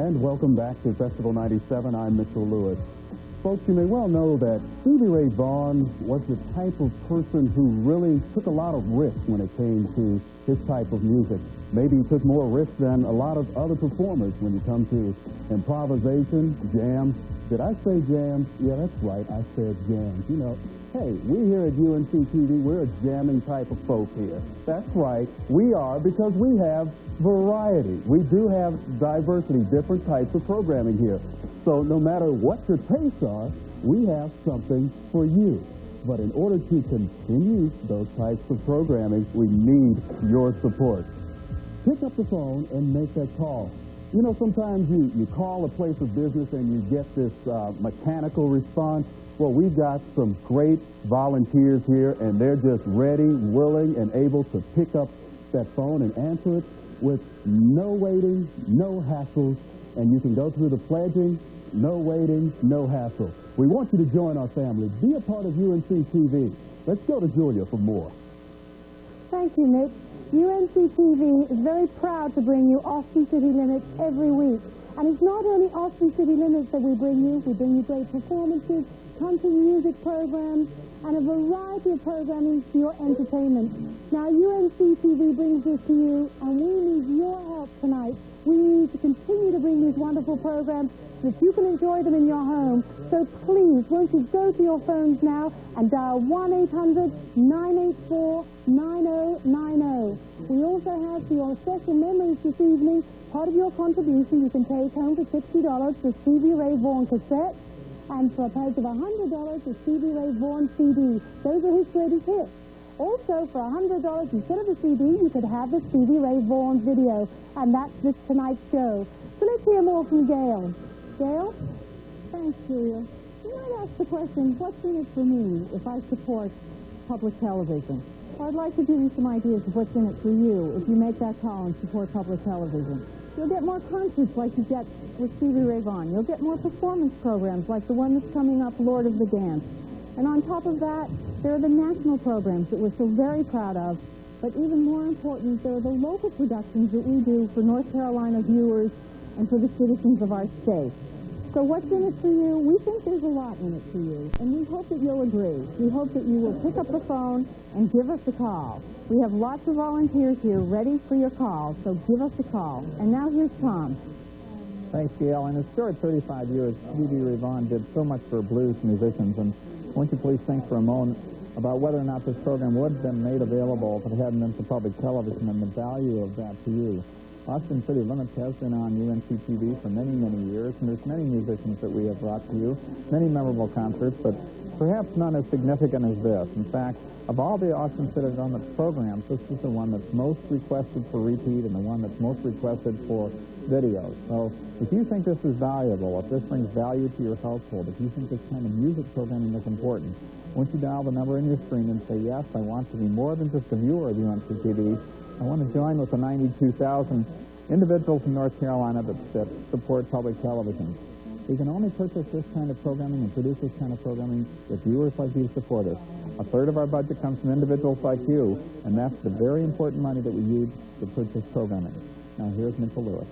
And welcome back to Festival 97. I'm Mitchell Lewis. Folks, you may well know that Stevie Ray Vaughan was the type of person who really took a lot of risks when it came to his type of music. Maybe he took more risks than a lot of other performers when you come to improvisation, jam. Did I say jam? Yeah, that's right. I said jams. You know, hey, we here at UNC-TV, we're a jamming type of folk here. That's right. We are, because we have variety. We do have diversity, different types of programming here. So no matter what your tastes are, we have something for you. But in order to continue those types of programming, we need your support. Pick up the phone and make that call. You know, sometimes you call a place of business and you get this mechanical response. Well, we've got some great volunteers here, and they're just ready, willing, and able to pick up that phone and answer it with no waiting, no hassles, and you can go through the pledging, no waiting, no hassle. We want you to join our family. Be a part of UNC-TV. Let's go to Julia for more. Thank you, Nick. UNC-TV is very proud to bring you Austin City Limits every week. And it's not only Austin City Limits that we bring you great performances, country music programs, and a variety of programming for your entertainment. Now, UNC-TV brings this to you, and we need your help tonight. We need to continue to bring these wonderful programs so that you can enjoy them in your home. So please, won't you go to your phones now and dial 1-800-984-9090. We also have, for your special memories this evening, part of your contribution you can take home for $60 the Stevie Ray Vaughan cassette, and for a pledge of $100 the Stevie Ray Vaughan CD. Those are his greatest hits. Also, for $100 instead of the CD, you could have the Stevie Ray Vaughan video, and that's this tonight's show. So let's hear more from Gail. Gail? Thanks, Julia. You might ask the question, what's in it for me if I support public television? Well, I'd like to give you some ideas of what's in it for you if you make that call and support public television. You'll get more concerts like you get with Stevie Ray Vaughan. You'll get more performance programs like the one that's coming up, Lord of the Dance. And on top of that, there are the national programs that we're so very proud of. But even more important, there are the local productions that we do for North Carolina viewers and for the citizens of our state. So what's in it for you? We think there's a lot in it for you, and we hope that you'll agree. We hope that you will pick up the phone and give us a call. We have lots of volunteers here ready for your call, so give us a call. And now here's Tom. Thanks, Gail. In his short 35 years, Stevie Ray Vaughan did so much for blues musicians, and won't you please think for a moment about whether or not this program would have been made available if it hadn't been for public television and the value of that to you. Austin City Limits has been on UNC-TV for many, many years, and there's many musicians that we have brought to you, many memorable concerts, but perhaps none as significant as this. In fact, of all the Austin City Limits programs, this is the one that's most requested for repeat and the one that's most requested for videos. So if you think this is valuable, if this brings value to your household, if you think this kind of music programming is important, won't you dial the number in your screen and say, yes, I want to be more than just a viewer of UNC-TV. I want to join with the 92,000 individuals in North Carolina that support public television. We can only purchase this kind of programming and produce this kind of programming if viewers like you support us. A third of our budget comes from individuals like you, and that's the very important money that we use to purchase programming. Now, here's Mitchell Lewis.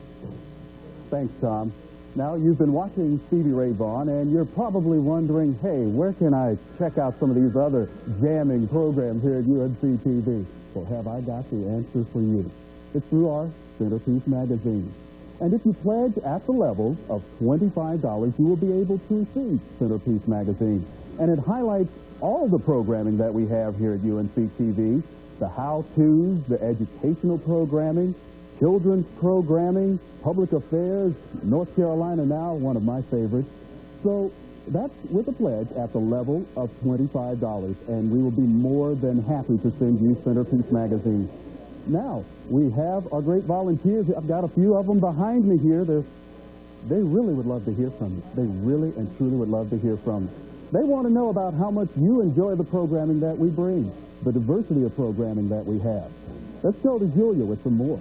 Thanks, Tom. Now, you've been watching Stevie Ray Vaughan, and you're probably wondering, hey, where can I check out some of these other jamming programs here at UNC-TV? Well, have I got the answer for you? It's through our Centerpiece Magazine. And if you pledge at the level of $25, you will be able to receive Centerpiece Magazine. And it highlights all the programming that we have here at UNC-TV, the how-tos, the educational programming, children's programming, public affairs, North Carolina Now, one of my favorites. So that's with a pledge at the level of $25, and we will be more than happy to send you Centerpiece Magazine. Now, we have our great volunteers. I've got a few of them behind me here. They really would love to hear from you. They really and truly would love to hear from you. They want to know about how much you enjoy the programming that we bring, the diversity of programming that we have. Let's go to Julia with some more.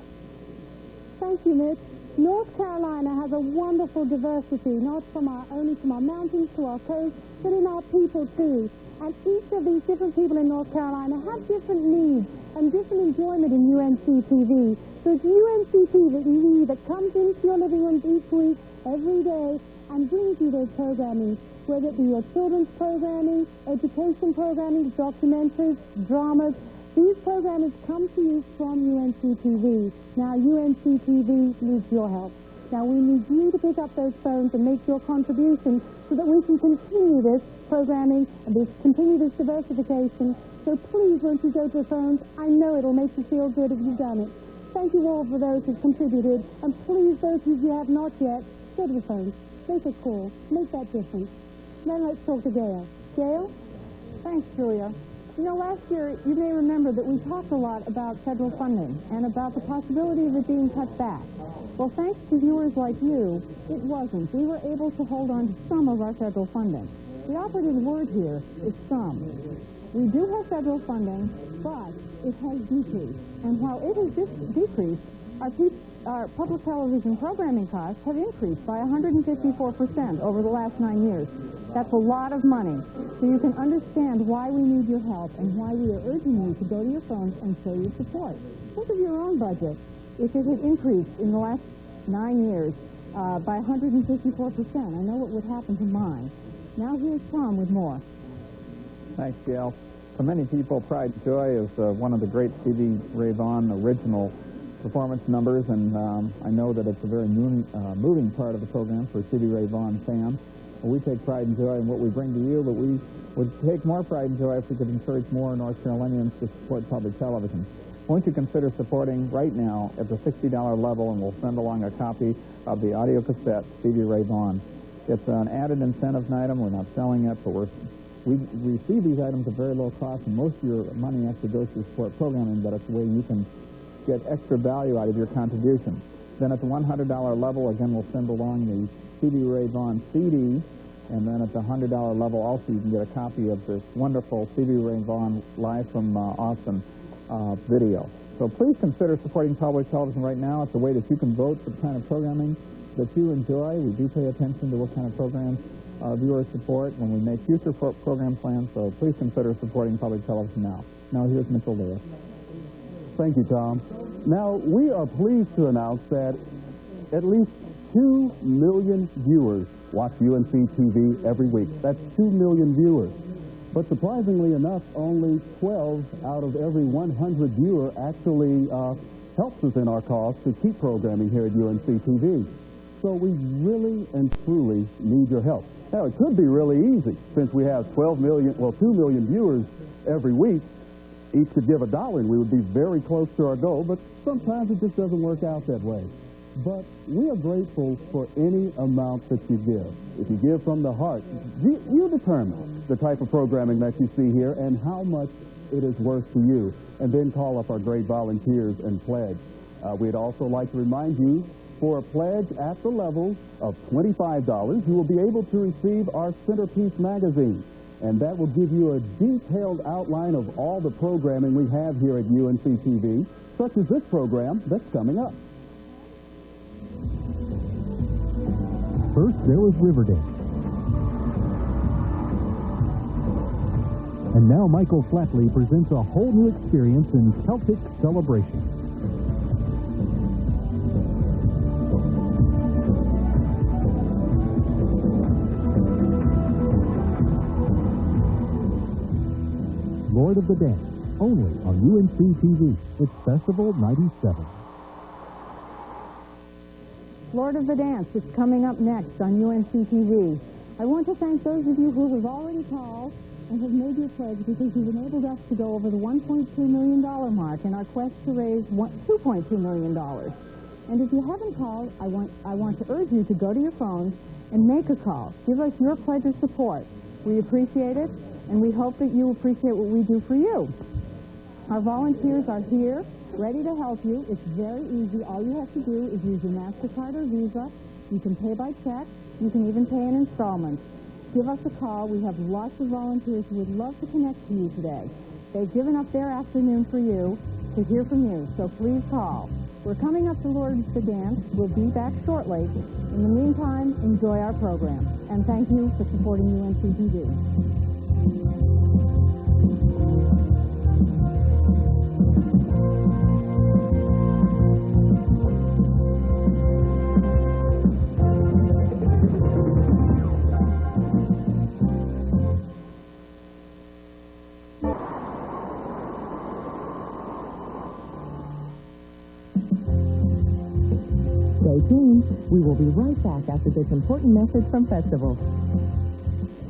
Thank you, Mitch. North Carolina has a wonderful diversity, not only from our mountains to our coast, but in our people, too. And each of these different people in North Carolina have different needs and different enjoyment in UNC-TV. So it's UNC-TV that comes into your living room each week, every day, and brings you those programming, whether it be your children's programming, education programming, documentaries, dramas. These programs come to you from UNC-TV. Now, UNC-TV needs your help. Now, we need you to pick up those phones and make your contribution so that we can continue this programming and continue this diversification. So please, won't you go to the phones? I know it'll make you feel good if you've done it. Thank you all for those who've contributed. And please, those of you who have not yet, go to the phones. Make a call. Make that difference. Then let's talk to Gail. Gail? Thanks, Julia. You know, last year, you may remember that we talked a lot about federal funding and about the possibility of it being cut back. Well, thanks to viewers like you, it wasn't. We were able to hold on to some of our federal funding. The operative word here is some. We do have federal funding, but it has decreased. And while it has decreased, our public television programming costs have increased by 154% over the last 9 years. That's a lot of money. So you can understand why we need your help and why we are urging you to go to your phones and show your support. Think of your own budget. If it had increased in the last 9 years by 154%, I know what would happen to mine. Now here's Tom with more. Thanks, Gail. For many people, Pride and Joy is one of the great Stevie Ray Vaughan original performance numbers, and I know that it's a very moving part of the program for Stevie Ray Vaughan fans. We take pride and joy in what we bring to you, but we would take more pride and joy if we could encourage more North Carolinians to support public television. Won't you consider supporting right now at the $60 level, and we'll send along a copy of the audio cassette, Stevie Ray Vaughan. It's an added incentive item. We're not selling it, but we receive these items at very low cost, and most of your money actually goes to support programming, but it's a way you can get extra value out of your contribution. Then at the $100 level, again, we'll send along the Stevie Ray Vaughan CD, and then at the $100 level also you can get a copy of this wonderful Stevie Ray Vaughan Live from Austin video. So please consider supporting public television right now. It's a way that you can vote for the kind of programming that you enjoy. We do pay attention to what kind of programs viewers support when we make future program plans, so please consider supporting public television now. Now here's Mitchell Lewis. Thank you, Tom. Now, we are pleased to announce that at least 2 million viewers watch UNC-TV every week. That's 2 million viewers. But surprisingly enough, only 12 out of every 100 viewer actually helps us in our cause to keep programming here at UNC-TV. So we really and truly need your help. Now, it could be really easy since we have 2 million viewers every week. Each could give $1 and we would be very close to our goal, but sometimes it just doesn't work out that way. But we are grateful for any amount that you give. If you give from the heart, you determine the type of programming that you see here and how much it is worth to you. And then call up our great volunteers and pledge. We'd also like to remind you, for a pledge at the level of $25, you will be able to receive our Centerpiece Magazine. And that will give you a detailed outline of all the programming we have here at UNC-TV, such as this program that's coming up. First, there was Riverdale. And now Michael Flatley presents a whole new experience in Celtic celebration. Lord of the Dance, only on UNC-TV. It's Festival 97. Lord of the Dance is coming up next on UNC-TV. I want to thank those of you who have already called and have made your pledge because you've enabled us to go over the $1.2 million mark in our quest to raise $2.2 million. And if you haven't called, I want to urge you to go to your phones and make a call. Give us your pledge of support. We appreciate it, and we hope that you appreciate what we do for you. Our volunteers are here, ready to help you. It's very easy. All you have to do is use your MasterCard or Visa. You can pay by check. You can even pay in installments. Give us a call. We have lots of volunteers who would love to connect to you today. They've given up their afternoon for you to hear from you, so please call. We're coming up to Lord of the Dance. We'll be back shortly. In the meantime, enjoy our program. And thank you for supporting UNC-TV. Stay tuned. We will be right back after this important message from Festival.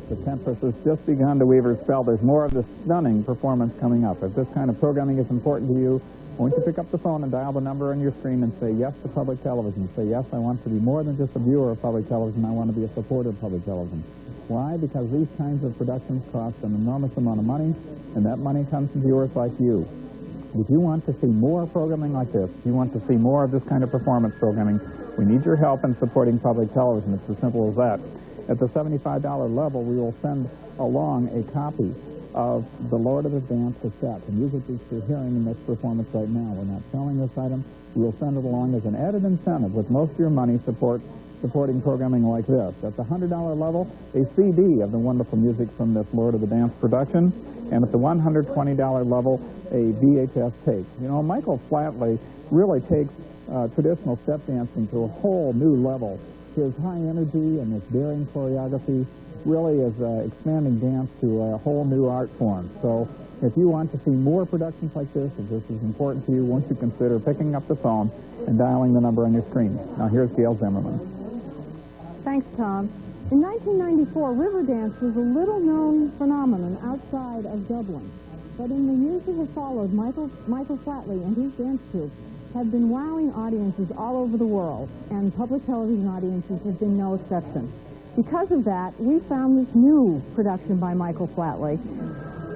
The Tempest has just begun to weave her spell. There's more of this stunning performance coming up. If this kind of programming is important to you, won't you pick up the phone and dial the number on your screen and say yes to public television? Say, yes, I want to be more than just a viewer of public television. I want to be a supporter of public television. Why? Because these kinds of productions cost an enormous amount of money, and that money comes to viewers like you. If you want to see more programming like this, if you want to see more of this kind of performance programming, we need your help in supporting public television. It's as simple as that. At the $75 level, we will send along a copy of the Lord of the Dance cassette, the music that you're hearing in this performance right now. We're not selling this item. We will send it along as an added incentive with most of your money supporting programming like this. At the $100 level, a CD of the wonderful music from this Lord of the Dance production, and at the $120 level, a VHS tape. You know, Michael Flatley really takes traditional step dancing to a whole new level. His high energy and his daring choreography really is expanding dance to a whole new art form. So if you want to see more productions like this, if this is important to you, won't you consider picking up the phone and dialing the number on your screen. Now here's Gail Zimmerman. Thanks, Tom. In 1994, river dance was a little-known phenomenon outside of Dublin. But in the years that have followed, Michael Flatley and his dance troupe have been wowing audiences all over the world, and public television audiences have been no exception. Because of that, we found this new production by Michael Flatley,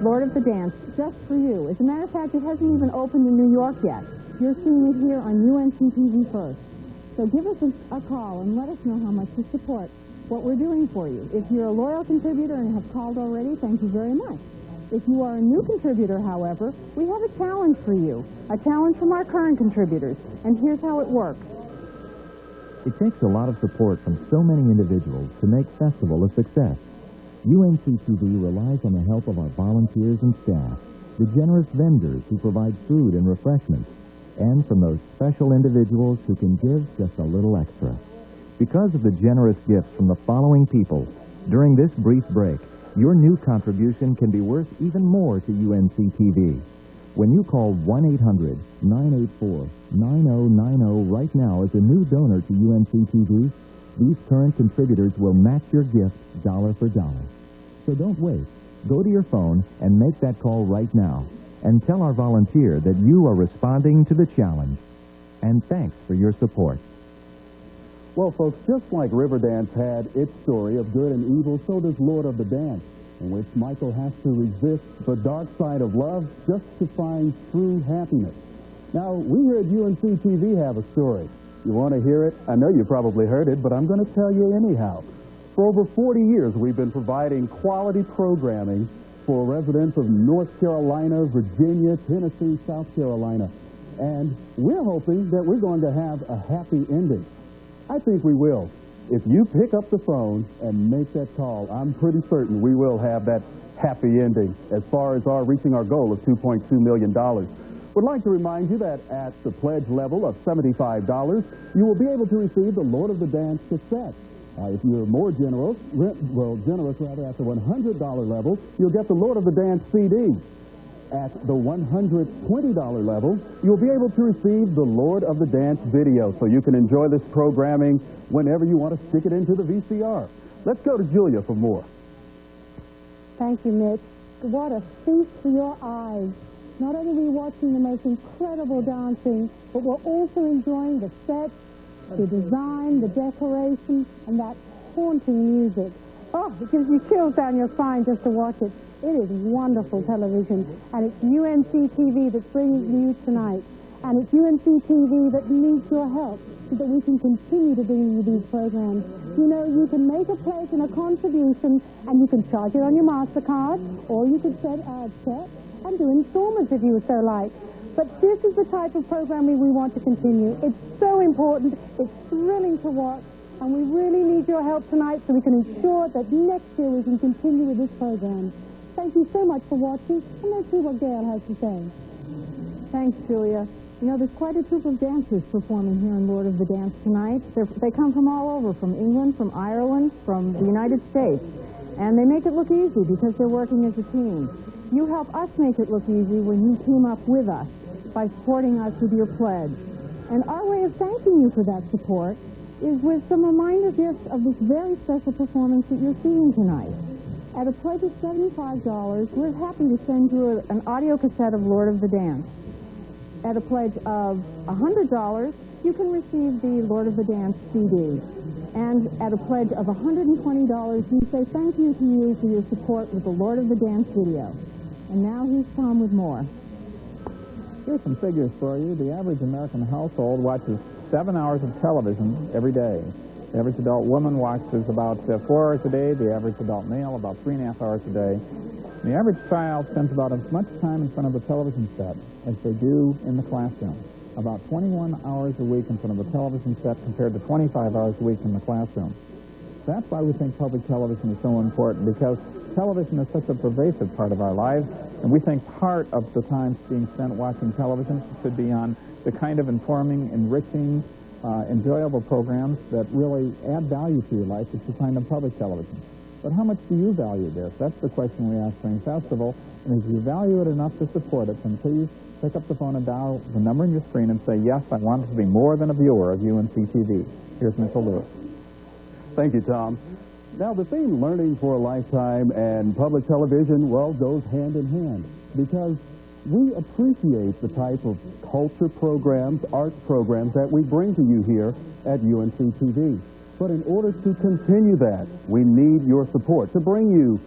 Lord of the Dance, just for you. As a matter of fact, it hasn't even opened in New York yet. You're seeing it here on UNC-TV first. So give us a call and let us know how much you support what we're doing for you. If you're a loyal contributor and have called already, thank you very much. If you are a new contributor, however, we have a challenge for you, a challenge from our current contributors, and here's how it works. It takes a lot of support from so many individuals to make Festival a success. UNC-TV relies on the help of our volunteers and staff, the generous vendors who provide food and refreshments, and from those special individuals who can give just a little extra. Because of the generous gifts from the following people, during this brief break, your new contribution can be worth even more to UNC-TV. When you call 1-800-984-9090 right now as a new donor to UNC-TV, these current contributors will match your gift dollar for dollar. So don't wait. Go to your phone and make that call right now. And tell our volunteer that you are responding to the challenge. And thanks for your support. Well, folks, just like Riverdance had its story of good and evil, so does Lord of the Dance, in which Michael has to resist the dark side of love just to find true happiness. Now, we here at UNC-TV have a story. You want to hear it? I know you probably heard it, but I'm going to tell you anyhow. For over 40 years, we've been providing quality programming for residents of North Carolina, Virginia, Tennessee, South Carolina. And we're hoping that we're going to have a happy ending. I think we will. If you pick up the phone and make that call, I'm pretty certain we will have that happy ending as far as reaching our goal of $2.2 million. Would like to remind you that at the pledge level of $75, you will be able to receive the Lord of the Dance cassette. If you're more generous at the $100 level, you'll get the Lord of the Dance CD. At the $120 level, you'll be able to receive the Lord of the Dance video, so you can enjoy this programming whenever you want to stick it into the VCR. Let's go to Julia for more. Thank you, Mitch. What a feast for your eyes. Not only are we watching the most incredible dancing, but we're also enjoying the sets, the design, the decoration, and that haunting music. Oh, it gives you chills down your spine just to watch it. It is wonderful television, and it's UNC-TV that's bringing you tonight. And it's UNC-TV that needs your help so that we can continue to bring you these programs. You know, you can make a pledge and a contribution, and you can charge it on your MasterCard, or you could set ad check and do installments if you would so like. But this is the type of programming we want to continue. It's so important, it's thrilling to watch, and we really need your help tonight so we can ensure that next year we can continue with this program. Thank you so much for watching, and let's see what Gail has to say. Thanks, Julia. You know, there's quite a troupe of dancers performing here in Lord of the Dance tonight. They come from all over, from England, from Ireland, from the United States. And they make it look easy because they're working as a team. You help us make it look easy when you team up with us by supporting us with your pledge. And our way of thanking you for that support is with some reminder gifts of this very special performance that you're seeing tonight. At a pledge of $75, we're happy to send you an audio cassette of Lord of the Dance. At a pledge of $100, you can receive the Lord of the Dance CD. And at a pledge of $120, we say thank you to you for your support with the Lord of the Dance video. And now here's Tom with more. Here's some figures for you. The average American household watches 7 hours of television every day. The average adult woman watches about 4 hours a day. The average adult male about 3.5 hours a day. The average child spends about as much time in front of the television set as they do in the classroom. About 21 hours a week in front of the television set compared to 25 hours a week in the classroom. That's why we think public television is so important, because television is such a pervasive part of our lives, and we think part of the time being spent watching television should be on the kind of informing, enriching, enjoyable programs that really add value to your life that you find on public television. But how much do you value this? That's the question we ask during festival, and if you value it enough to support it, then please pick up the phone and dial the number on your screen and say, yes, I want to be more than a viewer of UNC-TV. Here's Mitchell Lewis. Thank you, Tom. Now, the theme learning for a lifetime and public television, well, goes hand in hand, because we appreciate the type of culture programs, art programs that we bring to you here at UNC-TV. But in order to continue that, we need your support to bring you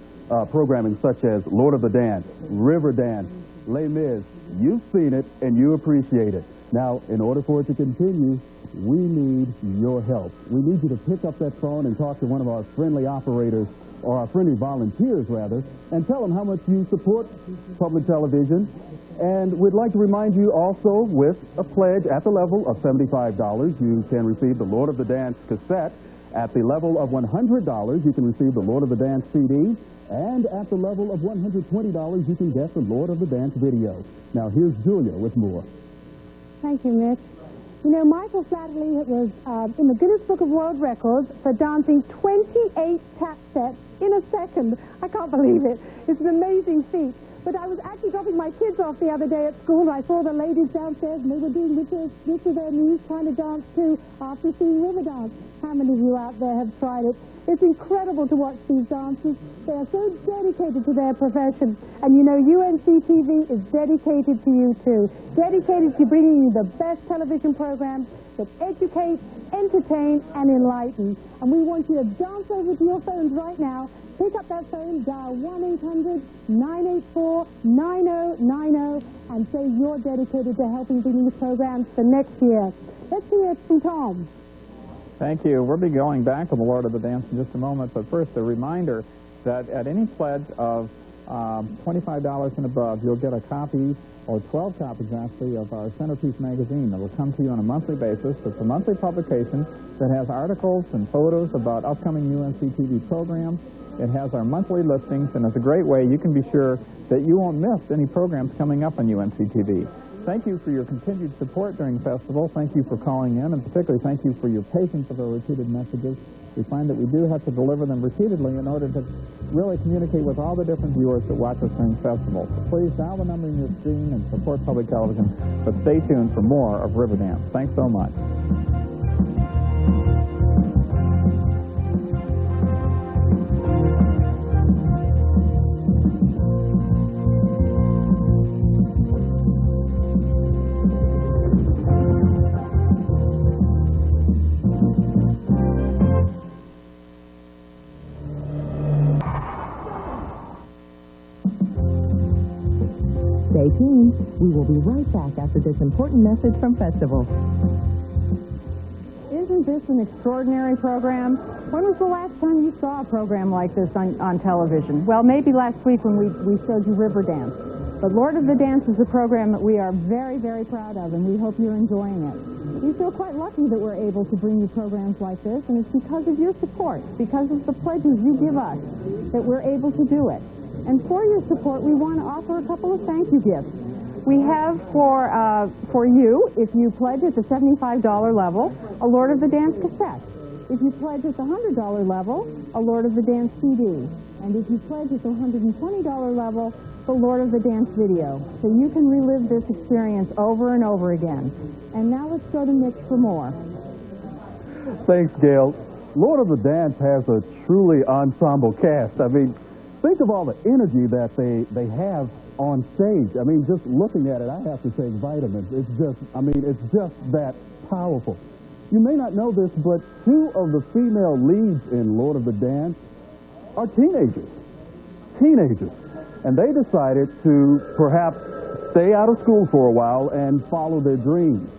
programming such as Lord of the Dance, River Dance, Les Mis. You've seen it and you appreciate it. Now, in order for it to continue, we need your help. We need you to pick up that phone and talk to one of our friendly operators, or our friendly volunteers, rather, and tell them how much you support public television. And we'd like to remind you also, with a pledge at the level of $75, you can receive the Lord of the Dance cassette. At the level of $100, you can receive the Lord of the Dance CD. And at the level of $120, you can get the Lord of the Dance video. Now, here's Julia with more. Thank you, Mitch. You know, Michael Flatley was in the Guinness Book of World Records for dancing 28 tap sets in a second. I can't believe it. It's an amazing feat. But I was actually dropping my kids off the other day at school, and I saw the ladies downstairs, and they were doing this with their knees, trying to dance too, after seeing River Dance. How many of you out there have tried it? It's incredible to watch these dancers. They are so dedicated to their profession. And you know, UNC-TV is dedicated to you too. Dedicated to bringing you the best television programs that educate, entertain, and enlighten. And we want you to dance over to your phones right now. Pick up that phone, dial 1-800-984-9090, and say you're dedicated to helping bring these programs for next year. Let's hear it from Tom. Thank you. We'll be going back to the Lord of the Dance in just a moment, but first a reminder that at any pledge of $25 and above, you'll get a copy, or 12 copies actually, of our Centerpiece Magazine that will come to you on a monthly basis. It's a monthly publication that has articles and photos about upcoming UNC-TV programs. It has our monthly listings, and it's a great way you can be sure that you won't miss any programs coming up on UNC-TV. Thank you for your continued support during the festival. Thank you for calling in, and particularly thank you for your patience with our repeated messages. We find that we do have to deliver them repeatedly in order to really communicate with all the different viewers that watch us during the festival. So please dial the number on your screen and support public television, but stay tuned for more of River Dance. Thanks so much. Stay tuned. We will be right back after this important message from Festival. Isn't this an extraordinary program? When was the last time you saw a program like this on television? Well, maybe last week when we showed you River Dance. But Lord of the Dance is a program that we are very, very proud of, and we hope you're enjoying it. We feel quite lucky that we're able to bring you programs like this, and it's because of your support, because of the pledges you give us, that we're able to do it. And for your support, we want to offer a couple of thank you gifts. We have for you, if you pledge at the $75 level, a Lord of the Dance cassette. If you pledge at the $100 level, a Lord of the Dance CD. And if you pledge at the $120 level, the Lord of the Dance video, so you can relive this experience over and over again. And now let's go to Mitch for more. Thanks, Gail. Lord of the Dance has a truly ensemble cast. I mean, think of all the energy that they have on stage. I mean, just looking at it, I have to take vitamins. It's just that powerful. You may not know this, but 2 of the female leads in Lord of the Dance are teenagers. And they decided to perhaps stay out of school for a while and follow their dreams.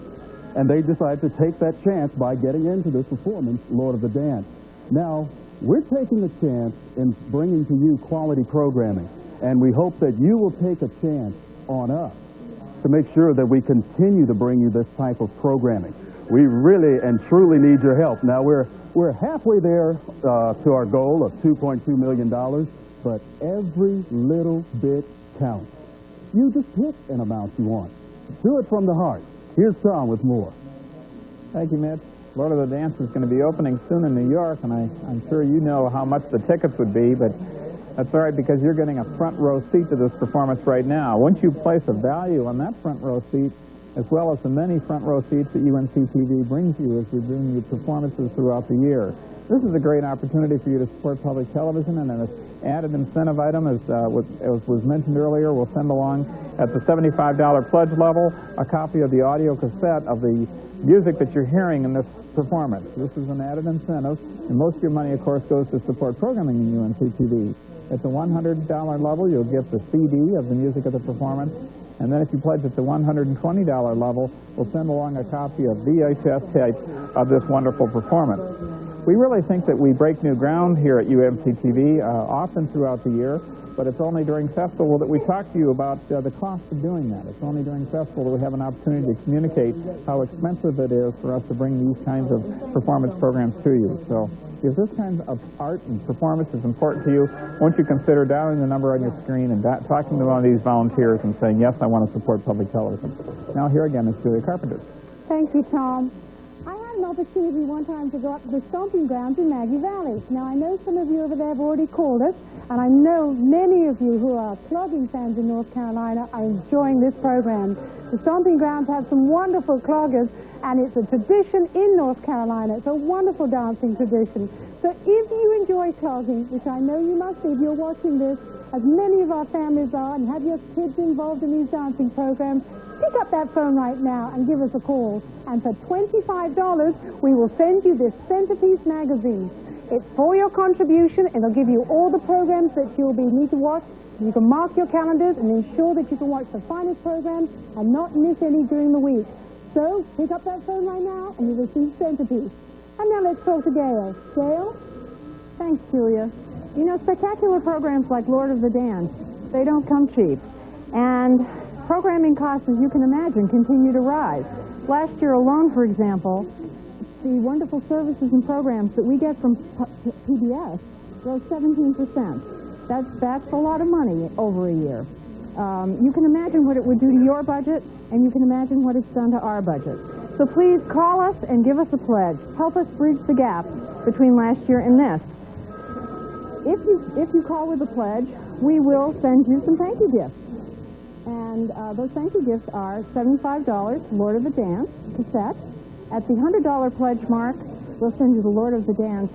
And they decided to take that chance by getting into this performance, Lord of the Dance. Now, we're taking a chance in bringing to you quality programming, and we hope that you will take a chance on us to make sure that we continue to bring you this type of programming. We really and truly need your help. Now, we're halfway there to our goal of $2.2 million, but every little bit counts. You just pick an amount you want. Do it from the heart. Here's Tom with more. Thank you, Mitch. Lord of the Dance is going to be opening soon in New York, and I'm sure you know how much the tickets would be, but that's all right because you're getting a front row seat to this performance right now. Once you place a value on that front row seat, as well as the many front row seats that UNC-TV brings you as we bring you performances throughout the year. This is a great opportunity for you to support public television, and an added incentive item, as was mentioned earlier, we'll send along at the $75 pledge level a copy of the audio cassette of the music that you're hearing in this performance. This is an added incentive, and most of your money, of course, goes to support programming in UNC-TV. At the $100 level, you'll get the CD of the music of the performance, and then if you pledge at the $120 level, we'll send along a copy of VHS tape of this wonderful performance. We really think that we break new ground here at UNC-TV often throughout the year, but it's only during festival that we talk to you about the cost of doing that. It's only during festival that we have an opportunity to communicate how expensive it is for us to bring these kinds of performance programs to you. So if this kind of art and performance is important to you, won't you consider dialing the number on your screen and talking to one of these volunteers and saying, yes, I want to support public television. Now here again is Julia Carpenter. Thank you, Tom. I had an opportunity one time to go up to the stomping grounds in Maggie Valley. Now, I know some of you over there have already called us, and I know many of you who are clogging fans in North Carolina are enjoying this program. The stomping grounds have some wonderful cloggers, and it's a tradition in North Carolina. It's a wonderful dancing tradition. So if you enjoy clogging, which I know you must if you're watching this, as many of our families are, and have your kids involved in these dancing programs, pick up that phone right now and give us a call. And for $25, we will send you this Centerpiece Magazine. It's for your contribution. It'll give you all the programs that you'll need to watch. You can mark your calendars and ensure that you can watch the finest programs and not miss any during the week. So pick up that phone right now and you'll receive Centerpiece. And now let's talk to Gail. Gail? Thanks, Julia. You know, spectacular programs like Lord of the Dance, they don't come cheap. And programming costs, as you can imagine, continue to rise. Last year alone, for example, the wonderful services and programs that we get from PBS rose 17%. That's a lot of money over a year. You can imagine what it would do to your budget, and you can imagine what it's done to our budget. So please call us and give us a pledge. Help us bridge the gap between last year and this. If you call with a pledge, we will send you some thank you gifts. And those thank you gifts are $75 Lord of the Dance cassette. At the $100 pledge mark, we'll send you the Lord of the Dance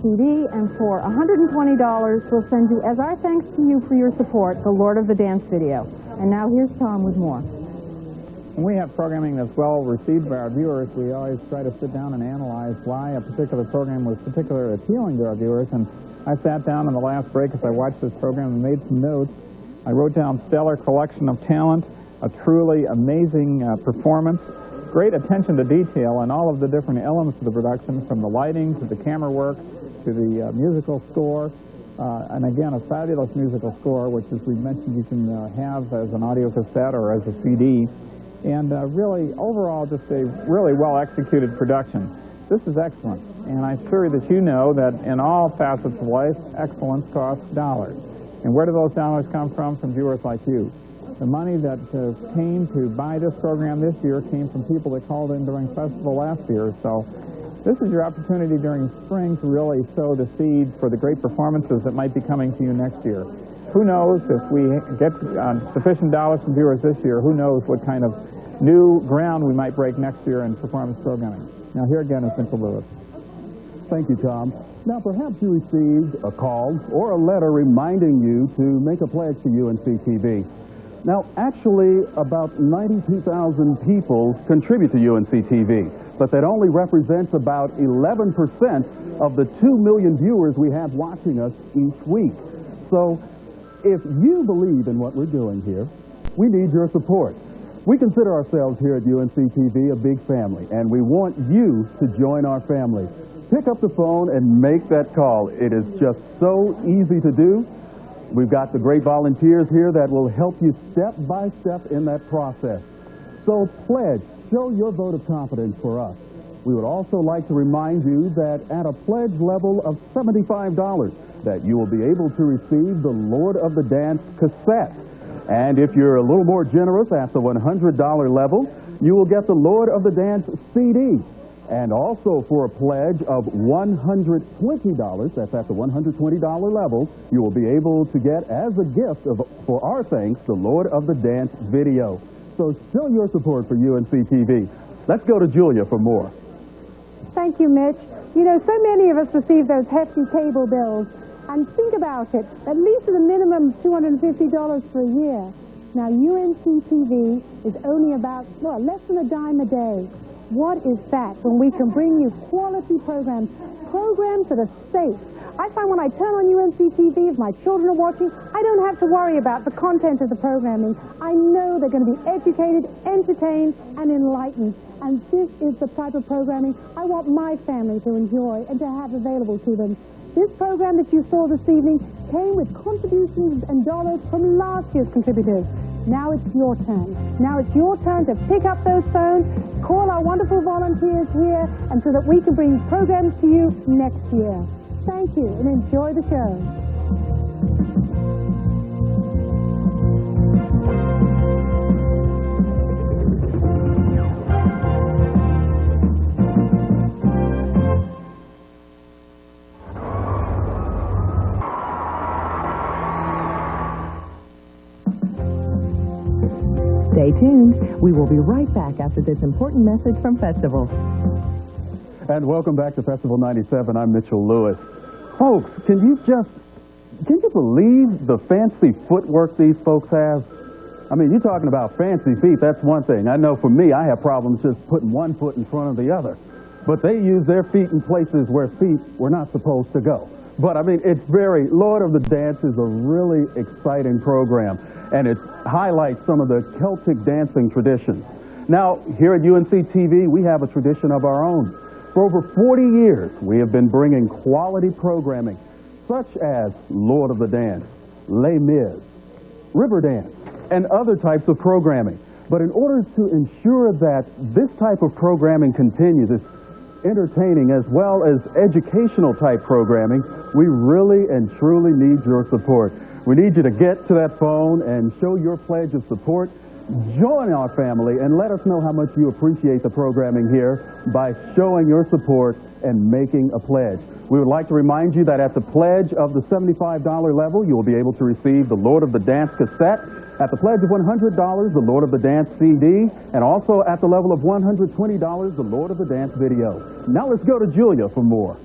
CD, and for $120, we'll send you, as our thanks to you for your support, the Lord of the Dance video. And now here's Tom with more. When we have programming that's well received by our viewers, we always try to sit down and analyze why a particular program was particularly appealing to our viewers. And I sat down in the last break as I watched this program and made some notes. I wrote down stellar collection of talent, a truly amazing performance, great attention to detail and all of the different elements of the production, from the lighting to the camera work to the musical score, and again, a fabulous musical score, which, as we mentioned, you can have as an audio cassette or as a CD, and really, overall, just a really well-executed production. This is excellent, and I'm sure that you know that in all facets of life, excellence costs dollars. And where do those dollars come from? From viewers like you. The money that came to buy this program this year came from people that called in during festival last year. So this is your opportunity during spring to really sow the seed for the great performances that might be coming to you next year. who knows if we get sufficient dollars from viewers this year, who knows what kind of new ground we might break next year in performance programming. Now, here again is Mitchell Lewis. Thank you, Tom. Now, perhaps you received a call or a letter reminding you to make a pledge to UNC-TV. Now, actually, about 92,000 people contribute to UNC-TV, but that only represents about 11% of the 2 million viewers we have watching us each week. So, if you believe in what we're doing here, we need your support. We consider ourselves here at UNC-TV a big family, and we want you to join our family. Pick up the phone and make that call. It is just so easy to do. We've got the great volunteers here that will help you step by step in that process. So pledge, show your vote of confidence for us. We would also like to remind you that at a pledge level of $75, that you will be able to receive the Lord of the Dance cassette. And if you're a little more generous at the $100 level, you will get the Lord of the Dance CD. And also for a pledge of $120, that's at the $120 level, you will be able to get as a gift for our thanks, the Lord of the Dance video. So show your support for UNC-TV. Let's go to Julia for more. Thank you, Mitch. You know, so many of us receive those hefty cable bills. And think about it, at least at a minimum $250 for a year. Now, UNC-TV is only about, well, less than a dime a day. What is that when we can bring you quality programs that are safe? I find when I turn on UNC-TV, if my children are watching, I don't have to worry about the content of the programming. I know they're going to be educated, entertained, and enlightened. And this is the type of programming I want my family to enjoy and to have available to them. This program that you saw this evening came with contributions and dollars from last year's contributors. Now it's your turn. Now it's your turn to pick up those phones, call our wonderful volunteers here, and so that we can bring programs to you next year. Thank you, and enjoy the show. Stay tuned. We will be right back after this important message from Festival. And welcome back to Festival 97. I'm Mitchell Lewis. Folks, can you believe the fancy footwork these folks have? I mean, you're talking about fancy feet, that's one thing. I know for me, I have problems just putting one foot in front of the other. But they use their feet in places where feet were not supposed to go. But I mean, Lord of the Dance is a really exciting program, and it highlights some of the Celtic dancing traditions. Now, here at UNC-TV, we have a tradition of our own. For over 40 years, we have been bringing quality programming, such as Lord of the Dance, Les Mis, Riverdance, and other types of programming. But in order to ensure that this type of programming continues, this entertaining as well as educational type programming, we really and truly need your support. We need you to get to that phone and show your pledge of support. Join our family and let us know how much you appreciate the programming here by showing your support and making a pledge. We would like to remind you that at the pledge of the $75 level, you will be able to receive the Lord of the Dance cassette. At the pledge of $100, the Lord of the Dance CD, and also at the level of $120, the Lord of the Dance video. Now let's go to Julia for more.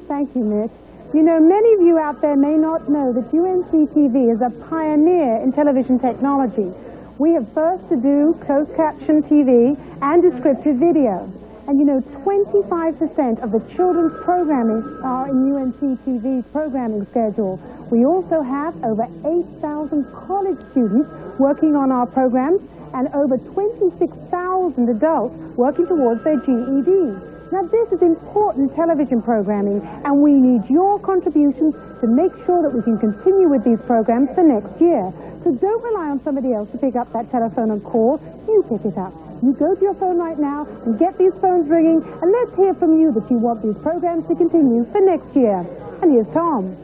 Thank you, Mitch. You know, many of you out there may not know that UNC-TV is a pioneer in television technology. We have first to do closed caption TV and descriptive video. And you know, 25% of the children's programming are in UNC-TV's programming schedule. We also have over 8,000 college students working on our programs and over 26,000 adults working towards their GED. Now, this is important television programming, and we need your contributions to make sure that we can continue with these programs for next year. So don't rely on somebody else to pick up that telephone and call. You pick it up. You go to your phone right now and get these phones ringing, and let's hear from you that you want these programs to continue for next year. And here's Tom.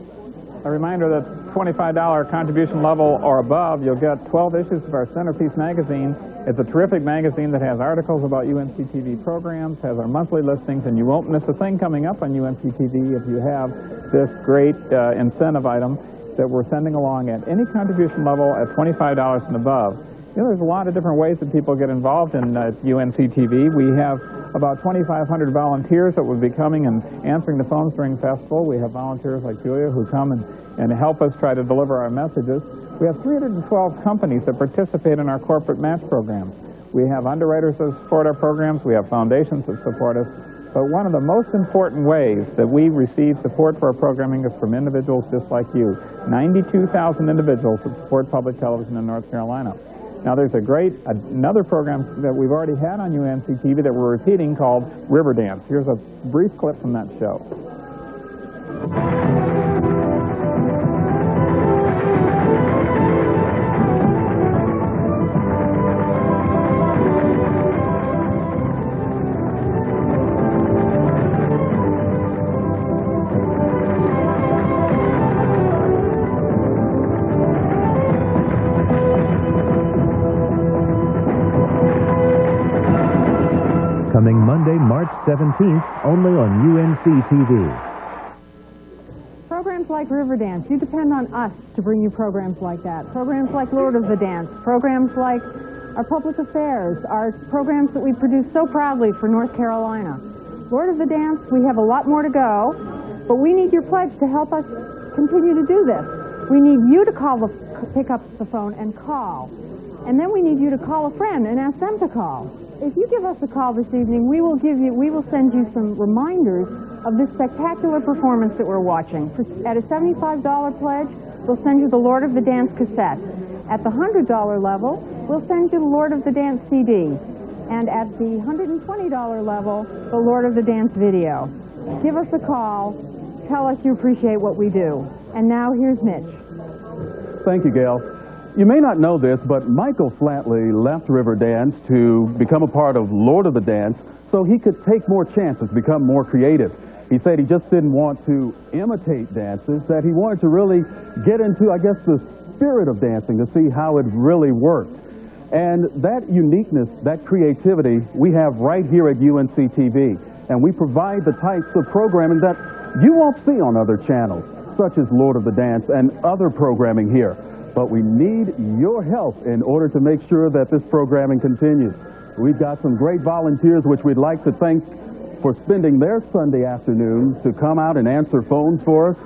A reminder that $25 contribution level or above, you'll get 12 issues of our Centerpiece Magazine. It's a terrific magazine that has articles about UNC-TV programs, has our monthly listings, and you won't miss a thing coming up on UNC-TV if you have this great incentive item. that we're sending along at any contribution level at $25 and above. You know, there's a lot of different ways that people get involved in UNC-TV. We have about 2,500 volunteers that will be coming and answering the phones during festival. We have volunteers like Julia who come and help us try to deliver our messages. We have 312 companies that participate in our corporate match programs. We have underwriters that support our programs. We have foundations that support us. But one of the most important ways that we receive support for our programming is from individuals just like you. 92,000 individuals that support public television in North Carolina. Now, there's another program that we've already had on UNC-TV that we're repeating called Riverdance. Here's a brief clip from that show. Coming Monday, March 17th, only on UNC-TV. Programs like Riverdance, you depend on us to bring you programs like that. Programs like Lord of the Dance, programs like our public affairs, our programs that we produce so proudly for North Carolina. Lord of the Dance, we have a lot more to go, but we need your pledge to help us continue to do this. We need you to pick up the phone and call. And then we need you to call a friend and ask them to call. If you give us a call this evening, we will send you some reminders of this spectacular performance that we're watching. At a $75 pledge, we'll send you the Lord of the Dance cassette. At the $100 level, we'll send you the Lord of the Dance CD. And at the $120 level, the Lord of the Dance video. Give us a call. Tell us you appreciate what we do. And now, here's Mitch. Thank you, Gail. You may not know this, but Michael Flatley left Riverdance to become a part of Lord of the Dance so he could take more chances, become more creative. He said he just didn't want to imitate dances, that he wanted to really get into, I guess, the spirit of dancing to see how it really worked. And that uniqueness, that creativity, we have right here at UNC-TV. And we provide the types of programming that you won't see on other channels, such as Lord of the Dance and other programming here. But we need your help in order to make sure that this programming continues. We've got some great volunteers which we'd like to thank for spending their Sunday afternoon to come out and answer phones for us.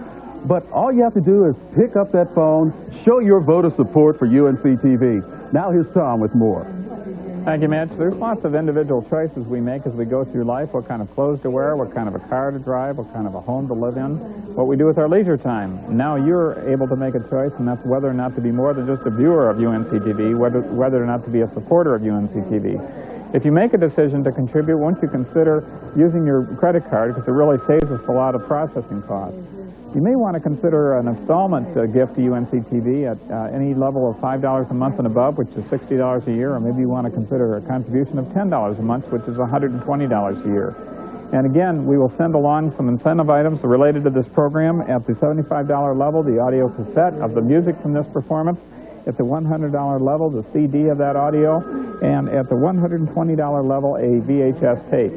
But all you have to do is pick up that phone, show your vote of support for UNC-TV. Now here's Tom with more. Thank you, Mitch. There's lots of individual choices we make as we go through life, what kind of clothes to wear, what kind of a car to drive, what kind of a home to live in, what we do with our leisure time. Now you're able to make a choice, and that's whether or not to be more than just a viewer of UNC-TV, whether or not to be a supporter of UNC-TV. If you make a decision to contribute, won't you consider using your credit card, because it really saves us a lot of processing costs. You may want to consider an installment gift to UNC-TV at any level of $5 a month and above, which is $60 a year, or maybe you want to consider a contribution of $10 a month, which is $120 a year. And again, we will send along some incentive items related to this program. At the $75 level, the audio cassette of the music from this performance. At the $100 level, the CD of that audio. And at the $120 level, a VHS tape.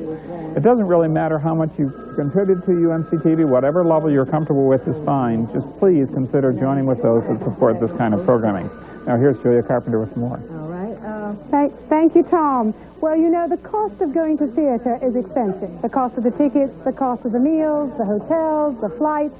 It doesn't really matter how much you contribute to UNC-TV. Whatever level you're comfortable with is fine. Just please consider joining with those that support this kind of programming. Now here's Julia Carpenter with more. All right. Thank you, Tom. Well, you know, the cost of going to theater is expensive. The cost of the tickets, the cost of the meals, the hotels, the flights.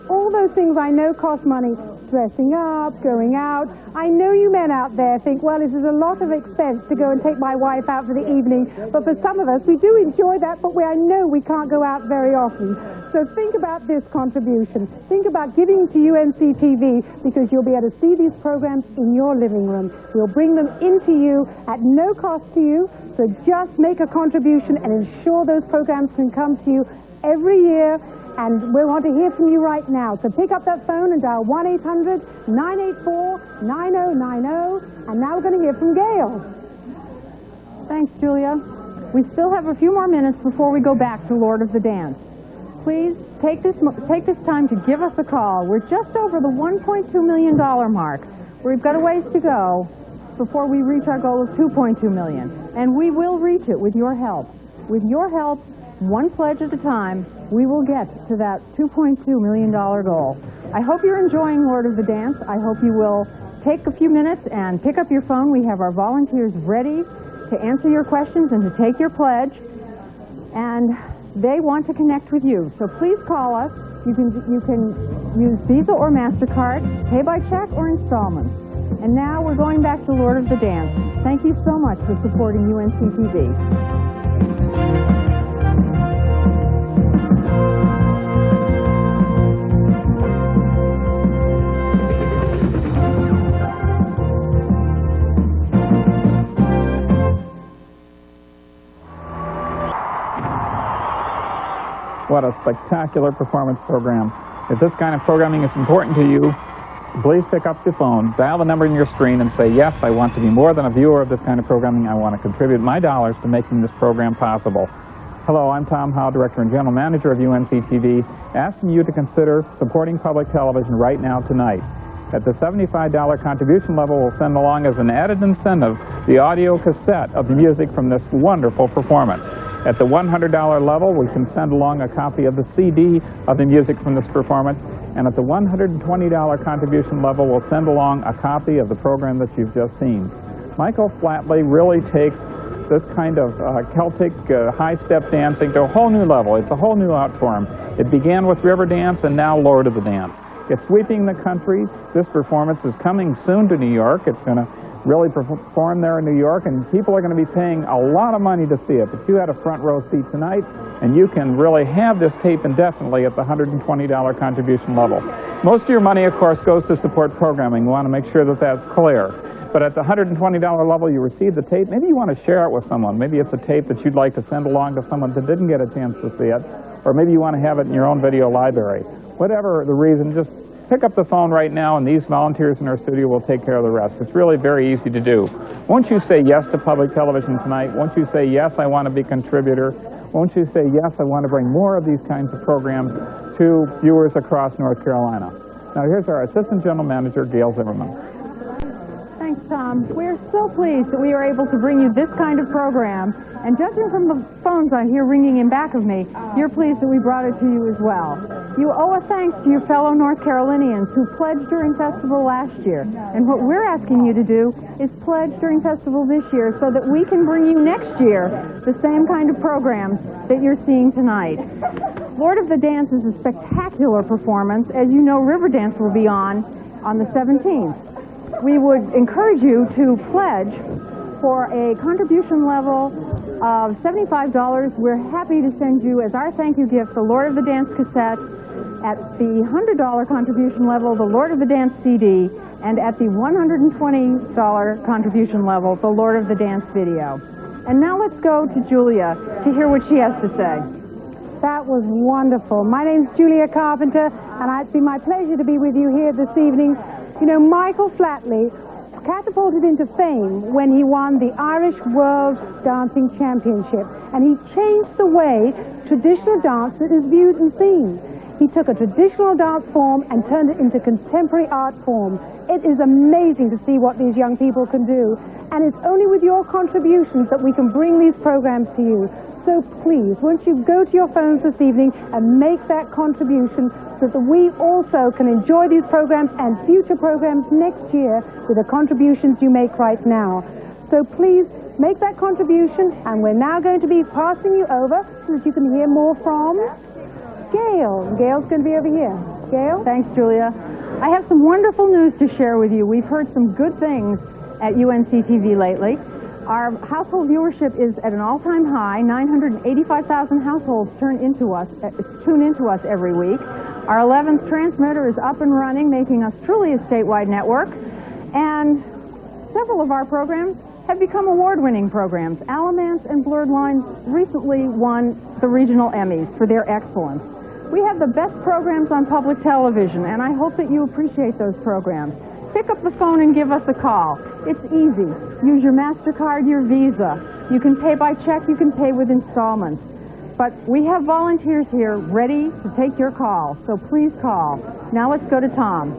All those things I know cost money. Dressing up, going out. I know you men out there think, well, this is a lot of expense to go and take my wife out for the evening. But for some of us, we do enjoy that, but I know we can't go out very often. So think about this contribution. Think about giving to UNC-TV, because you'll be able to see these programs in your living room. We'll bring them into you at no cost to you. So just make a contribution and ensure those programs can come to you every year. And we want to hear from you right now. So pick up that phone and dial 1-800-984-9090. And now we're going to hear from Gail. Thanks, Julia. We still have a few more minutes before we go back to Lord of the Dance. Please take this time to give us a call. We're just over the $1.2 million mark. We've got a ways to go before we reach our goal of $2.2 million. And we will reach it with your help. With your help, one pledge at a time, we will get to that $2.2 million goal. I hope you're enjoying Lord of the Dance. I hope you will take a few minutes and pick up your phone. We have our volunteers ready to answer your questions and to take your pledge. And they want to connect with you. So please call us. You can use Visa or MasterCard, pay by check or installments. And now we're going back to Lord of the Dance. Thank you so much for supporting UNC-TV. What a spectacular performance program. If this kind of programming is important to you, please pick up your phone, dial the number on your screen, and say, yes, I want to be more than a viewer of this kind of programming. I want to contribute my dollars to making this program possible. Hello, I'm Tom Howe, Director and General Manager of UNC-TV, asking you to consider supporting public television right now tonight. At the $75 contribution level, we'll send along as an added incentive the audio cassette of the music from this wonderful performance. At the $100 level, we can send along a copy of the CD of the music from this performance. And at the $120 contribution level, we'll send along a copy of the program that you've just seen. Michael Flatley really takes this kind of Celtic high-step dancing to a whole new level. It's a whole new art form. It began with River Dance and now Lord of the Dance. It's sweeping the country. This performance is coming soon to New York. It's going to really perform there in New York, and people are going to be paying a lot of money to see it. But you had a front row seat tonight, and you can really have this tape indefinitely at the $120 contribution level. Most of your money, of course, goes to support programming. We want to make sure that that's clear. But at the $120 level, you receive the tape. Maybe you want to share it with someone. Maybe it's a tape that you'd like to send along to someone that didn't get a chance to see it, or maybe you want to have it in your own video library. Whatever the reason, just pick up the phone right now, and these volunteers in our studio will take care of the rest. It's really very easy to do. Won't you say yes to public television tonight? Won't you say, yes, I want to be a contributor? Won't you say, yes, I want to bring more of these kinds of programs to viewers across North Carolina? Now, here's our Assistant General Manager, Gail Zimmerman. Thanks, Tom. We're so pleased that we are able to bring you this kind of program. And judging from the phones I hear ringing in back of me, you're pleased that we brought it to you as well. You owe a thanks to your fellow North Carolinians who pledged during Festival last year. And what we're asking you to do is pledge during Festival this year so that we can bring you next year the same kind of programs that you're seeing tonight. Lord of the Dance is a spectacular performance. As you know, River Dance will be on the 17th. We would encourage you to pledge for a contribution level of $75. We're happy to send you, as our thank you gift, the Lord of the Dance cassette. At the $100 contribution level, the Lord of the Dance CD, and at the $120 contribution level, the Lord of the Dance video. And now let's go to Julia to hear what she has to say. That was wonderful. My name's Julia Carpenter, and it's been my pleasure to be with you here this evening. You know, Michael Flatley catapulted into fame when he won the Irish World Dancing Championship, and he changed the way traditional dance is viewed and seen. He took a traditional dance form and turned it into contemporary art form. It is amazing to see what these young people can do, and it's only with your contributions that we can bring these programs to you. So please, won't you go to your phones this evening and make that contribution so that we also can enjoy these programs and future programs next year with the contributions you make right now. So please make that contribution, and we're now going to be passing you over so that you can hear more from Gail. Gail's going to be over here. Gail? Thanks, Julia. I have some wonderful news to share with you. We've heard some good things at UNC-TV lately. Our household viewership is at an all-time high. 985,000 households tune into us every week. Our 11th transmitter is up and running, making us truly a statewide network. And several of our programs have become award-winning programs. Alamance and Blurred Lines recently won the regional Emmys for their excellence. We have the best programs on public television, and I hope that you appreciate those programs. Pick up the phone and give us a call. It's easy. Use your MasterCard, your Visa. You can pay by check, you can pay with installments. But we have volunteers here ready to take your call, so please call. Now let's go to Tom.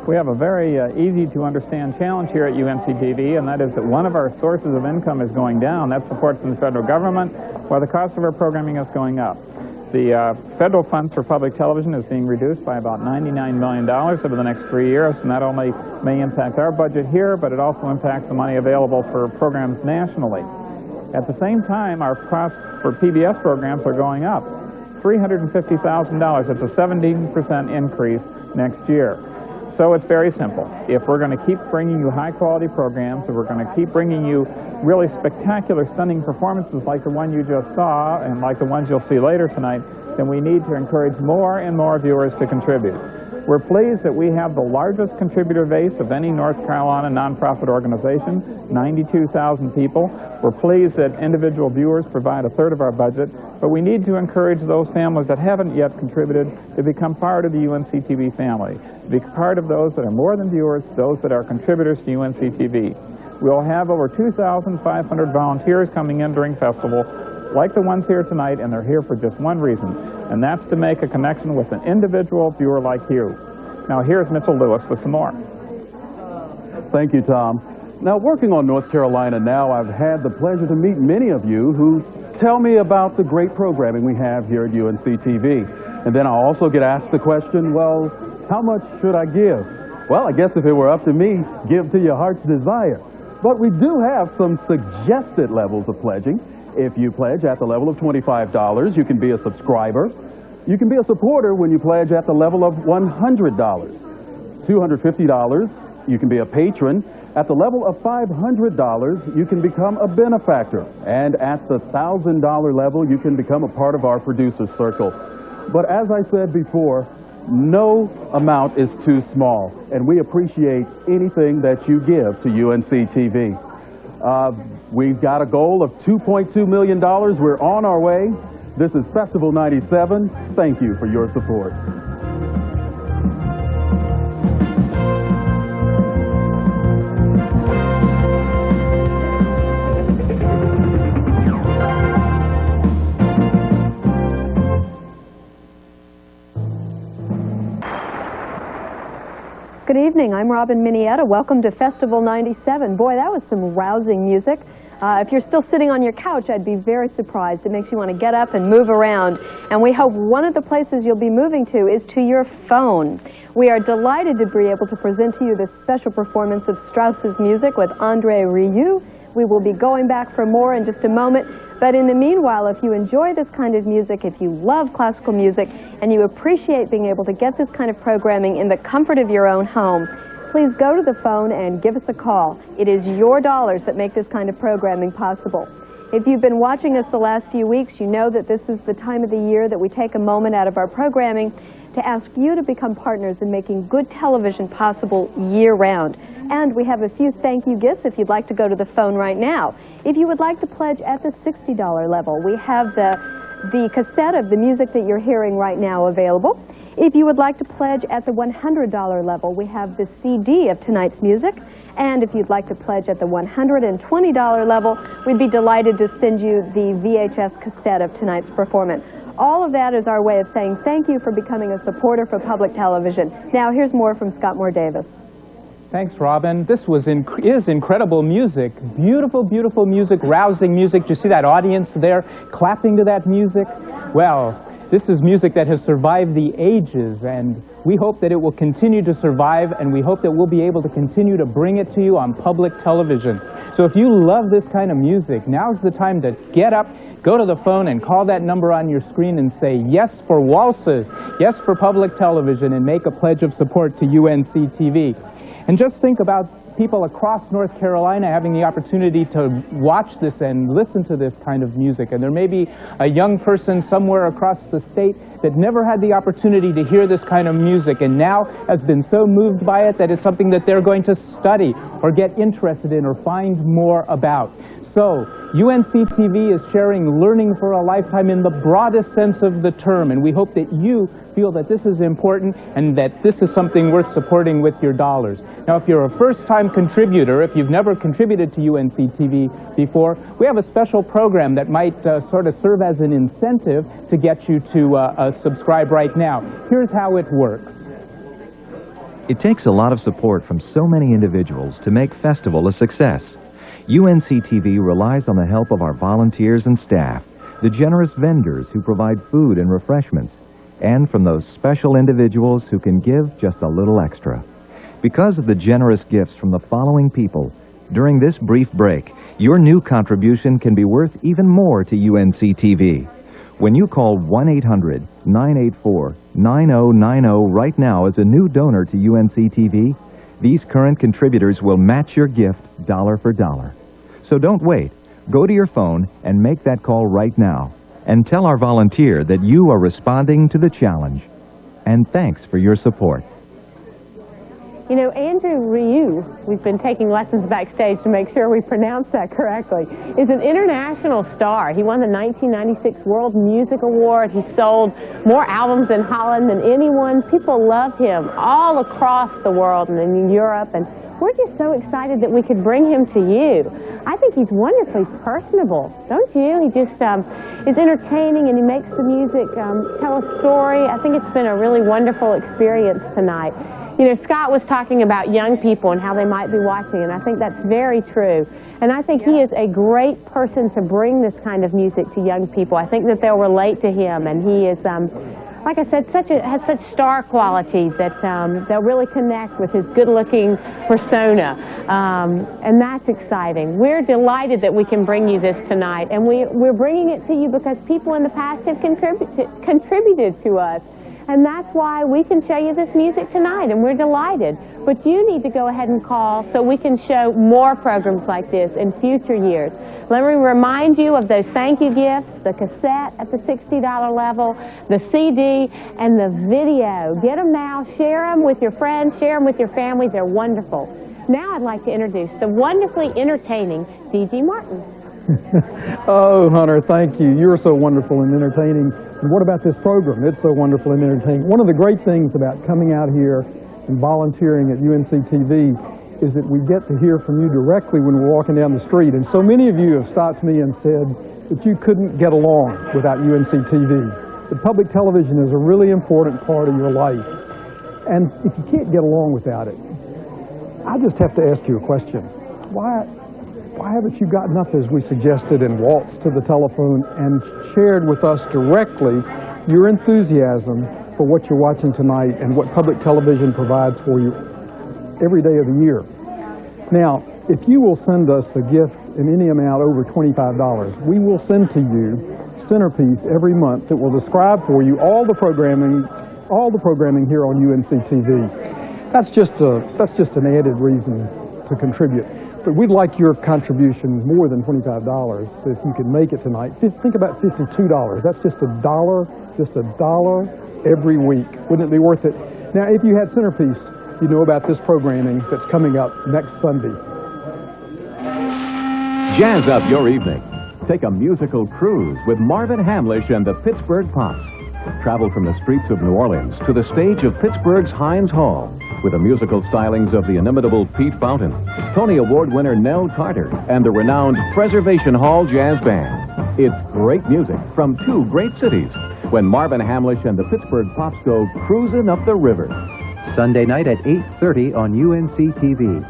We have a very easy-to-understand challenge here at UNC-TV, and that is that one of our sources of income is going down. That's support from the federal government, while the cost of our programming is going up. The federal funds for public television is being reduced by about $99 million over the next 3 years, and that only may impact our budget here, but it also impacts the money available for programs nationally. At the same time, our costs for PBS programs are going up. $350,000. That's a 17% increase next year. So it's very simple. If we're going to keep bringing you high-quality programs, if we're going to keep bringing you really spectacular, stunning performances like the one you just saw and like the ones you'll see later tonight, then we need to encourage more and more viewers to contribute. We're pleased that we have the largest contributor base of any North Carolina nonprofit organization, 92,000 people. We're pleased that individual viewers provide a third of our budget, but we need to encourage those families that haven't yet contributed to become part of the UNC-TV family, to be part of those that are more than viewers, those that are contributors to UNC-TV. We'll have over 2,500 volunteers coming in during festival, like the ones here tonight, and they're here for just one reason, and that's to make a connection with an individual viewer like you. Now here's Mitchell Lewis with some more. Thank you, Tom. Now, working on North Carolina now, I've had the pleasure to meet many of you who tell me about the great programming we have here at UNC-TV. And then I also get asked the question, well, how much should I give? Well, I guess if it were up to me, give to your heart's desire. But we do have some suggested levels of pledging. If you pledge at the level of $25, you can be a subscriber. You can be a supporter when you pledge at the level of $100. $250, you can be a patron. At the level of $500, you can become a benefactor. And at the $1,000 level, you can become a part of our producer circle. But as I said before, no amount is too small, and we appreciate anything that you give to UNC-TV. We've got a goal of $2.2 million. We're on our way. This is Festival 97. Thank you for your support. Good evening, I'm Robin Minietta. Welcome to Festival 97. Boy, that was some rousing music. If you're still sitting on your couch, I'd be very surprised. It makes you want to get up and move around. And we hope one of the places you'll be moving to is to your phone. We are delighted to be able to present to you this special performance of Strauss's music with André Rieu. We will be going back for more in just a moment. But in the meanwhile, if you enjoy this kind of music, if you love classical music, and you appreciate being able to get this kind of programming in the comfort of your own home, please go to the phone and give us a call. It is your dollars that make this kind of programming possible. If you've been watching us the last few weeks, you know that this is the time of the year that we take a moment out of our programming to ask you to become partners in making good television possible year-round. And we have a few thank you gifts if you'd like to go to the phone right now. If you would like to pledge at the $60 level, we have the cassette of the music that you're hearing right now available. If you would like to pledge at the $100 level, we have the CD of tonight's music. And if you'd like to pledge at the $120 level, we'd be delighted to send you the VHS cassette of tonight's performance. All of that is our way of saying thank you for becoming a supporter for public television. Now, here's more from Scott Moore Davis. Thanks, Robin. This is incredible music. Beautiful, beautiful music, rousing music. Do you see that audience there clapping to that music? Well, this is music that has survived the ages, and we hope that it will continue to survive, and we hope that we'll be able to continue to bring it to you on public television. So if you love this kind of music, now's the time to get up, go to the phone, and call that number on your screen and say yes for waltzes, yes for public television, and make a pledge of support to UNC-TV. And just think about people across North Carolina having the opportunity to watch this and listen to this kind of music. And there may be a young person somewhere across the state that never had the opportunity to hear this kind of music and now has been so moved by it that it's something that they're going to study or get interested in or find more about. So, UNC-TV is sharing learning for a lifetime in the broadest sense of the term, and we hope that you feel that this is important and that this is something worth supporting with your dollars. Now, if you're a first-time contributor, if you've never contributed to UNC-TV before, we have a special program that might sort of serve as an incentive to get you to subscribe right now. Here's how it works. It takes a lot of support from so many individuals to make Festival a success. UNC-TV relies on the help of our volunteers and staff, the generous vendors who provide food and refreshments, and from those special individuals who can give just a little extra. Because of the generous gifts from the following people, during this brief break, your new contribution can be worth even more to UNC-TV. When you call 1-800-984-9090 right now as a new donor to UNC-TV, these current contributors will match your gift dollar for dollar. So don't wait. Go to your phone and make that call right now. And tell our volunteer that you are responding to the challenge. And thanks for your support. You know, Andrew Ryu, we've been taking lessons backstage to make sure we pronounce that correctly, is an international star. He won the 1996 World Music Award. He sold more albums in Holland than anyone. People love him all across the world and in Europe, and we're just so excited that we could bring him to you. I think he's wonderfully personable, don't you? He just is entertaining, and he makes the music tell a story. I think it's been a really wonderful experience tonight. You know, Scott was talking about young people and how they might be watching, and I think that's very true. And I think he is a great person to bring this kind of music to young people. I think that they'll relate to him, and he is, like I said, has such star qualities that they'll really connect with his good-looking persona, and that's exciting. We're delighted that we can bring you this tonight, and we're bringing it to you because people in the past have contributed to us. And that's why we can show you this music tonight, and we're delighted. But you need to go ahead and call so we can show more programs like this in future years. Let me remind you of those thank you gifts, the cassette at the $60 level, the CD, and the video. Get them now, share them with your friends, share them with your family. They're wonderful. Now I'd like to introduce the wonderfully entertaining D.G. Martin. Oh, Hunter, thank you. You're so wonderful and entertaining. And what about this program? It's so wonderful and entertaining. One of the great things about coming out here and volunteering at UNC-TV is that we get to hear from you directly when we're walking down the street. And so many of you have stopped me and said that you couldn't get along without UNC-TV. The public television is a really important part of your life. And if you can't get along without it, I just have to ask you a question. Why haven't you gotten up, as we suggested, and waltzed to the telephone and shared with us directly your enthusiasm for what you're watching tonight and what public television provides for you every day of the year? Now, if you will send us a gift in any amount over $25, we will send to you Centerpiece every month that will describe for you all the programming here on UNC-TV. That's just an added reason to contribute. But we'd like your contribution more than $25 if you can make it tonight. Think about $52. That's just a dollar every week. Wouldn't it be worth it? Now, if you had Centerpiece, you know about this programming that's coming up next Sunday. Jazz up your evening. Take a musical cruise with Marvin Hamlish and the Pittsburgh Pops. Travel from the streets of New Orleans to the stage of Pittsburgh's Heinz Hall with the musical stylings of the inimitable Pete Fountain, Tony Award winner Nell Carter, and the renowned Preservation Hall Jazz Band. It's great music from two great cities when Marvin Hamlish and the Pittsburgh Pops go cruising up the river. Sunday night at 8:30 on UNC-TV.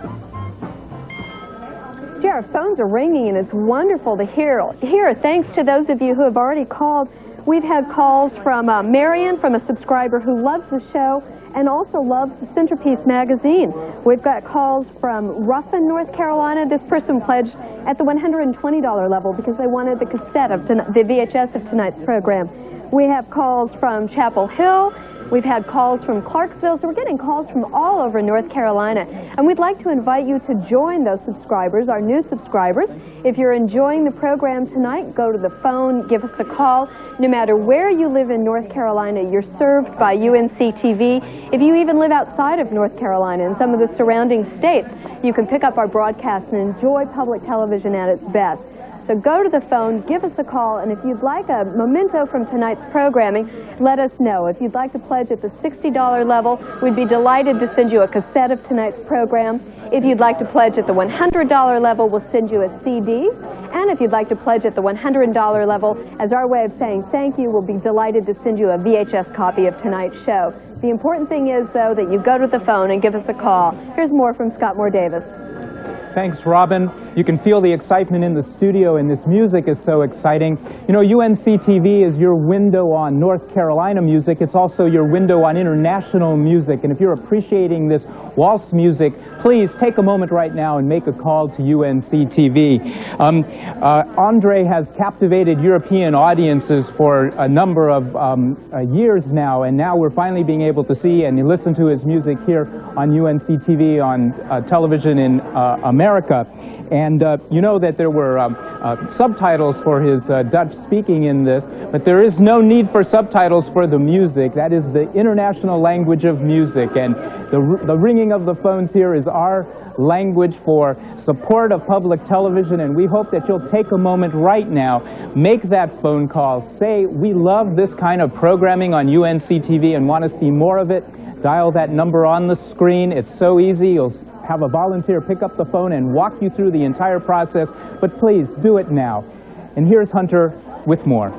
Our phones are ringing, and it's wonderful to hear. Thanks to those of you who have already called. We've had calls from Marion, from a subscriber who loves the show and also loves the Centerpiece Magazine. We've got calls from Ruffin, North Carolina. This person pledged at the $120 level because they wanted the cassette of the VHS of tonight's program. We have calls from Chapel Hill. We've had calls from Clarksville, so we're getting calls from all over North Carolina. And we'd like to invite you to join those subscribers, our new subscribers. If you're enjoying the program tonight, go to the phone, give us a call. No matter where you live in North Carolina, you're served by UNC-TV. If you even live outside of North Carolina in some of the surrounding states, you can pick up our broadcasts and enjoy public television at its best. So go to the phone, give us a call, and if you'd like a memento from tonight's programming, let us know. If you'd like to pledge at the $60 level, we'd be delighted to send you a cassette of tonight's program. If you'd like to pledge at the $100 level, we'll send you a CD. And if you'd like to pledge at the $100 level, as our way of saying thank you, we'll be delighted to send you a VHS copy of tonight's show. The important thing is, though, that you go to the phone and give us a call. Here's more from Scott Moore Davis. Thanks, Robin. You can feel the excitement in the studio, and this music is so exciting. You know, UNC-TV is your window on North Carolina music. It's also your window on international music. And if you're appreciating this waltz music, please take a moment right now and make a call to UNC-TV. Andre has captivated European audiences for a number of years now, and now we're finally being able to see and listen to his music here on UNC-TV on television in America. And you know that there were subtitles for his Dutch speaking in this, but there is no need for subtitles for the music. That is the international language of music, and the ringing of the phones here is our language for support of public television, and we hope that you'll take a moment right now, make that phone call, say we love this kind of programming on UNC-TV and want to see more of it. Dial that number on the screen. It's so easy. You'll have a volunteer pick up the phone and walk you through the entire process, but please do it now. And here's Hunter with more.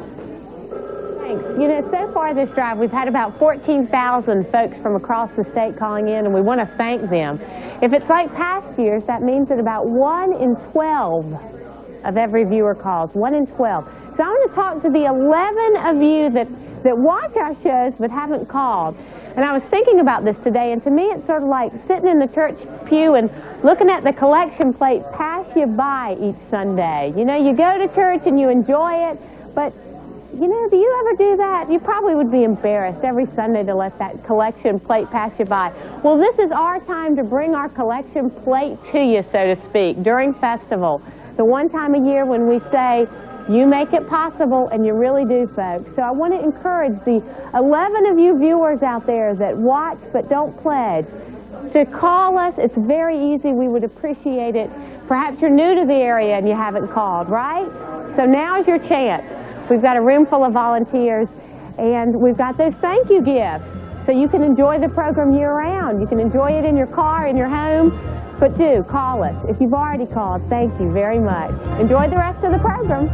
Thanks. You know, so far this drive, we've had about 14,000 folks from across the state calling in, and we want to thank them. If it's like past years, that means that about 1 in 12 of every viewer calls, 1 in 12. So I want to talk to the 11 of you that watch our shows but haven't called. And I was thinking about this today, and to me it's sort of like sitting in the church pew and looking at the collection plate pass you by each Sunday. You know, you go to church and you enjoy it, but, you know, do you ever do that? You probably would be embarrassed every Sunday to let that collection plate pass you by. Well, this is our time to bring our collection plate to you, so to speak, during festival. The one time a year when we say, you make it possible, and you really do, folks. So I want to encourage the 11 of you viewers out there that watch but don't pledge to call us. It's very easy. We would appreciate it. Perhaps you're new to the area and you haven't called, right? So now's your chance. We've got a room full of volunteers, and we've got those thank you gifts. So you can enjoy the program year-round. You can enjoy it in your car, in your home. But do call us. If you've already called, thank you very much. Enjoy the rest of the program.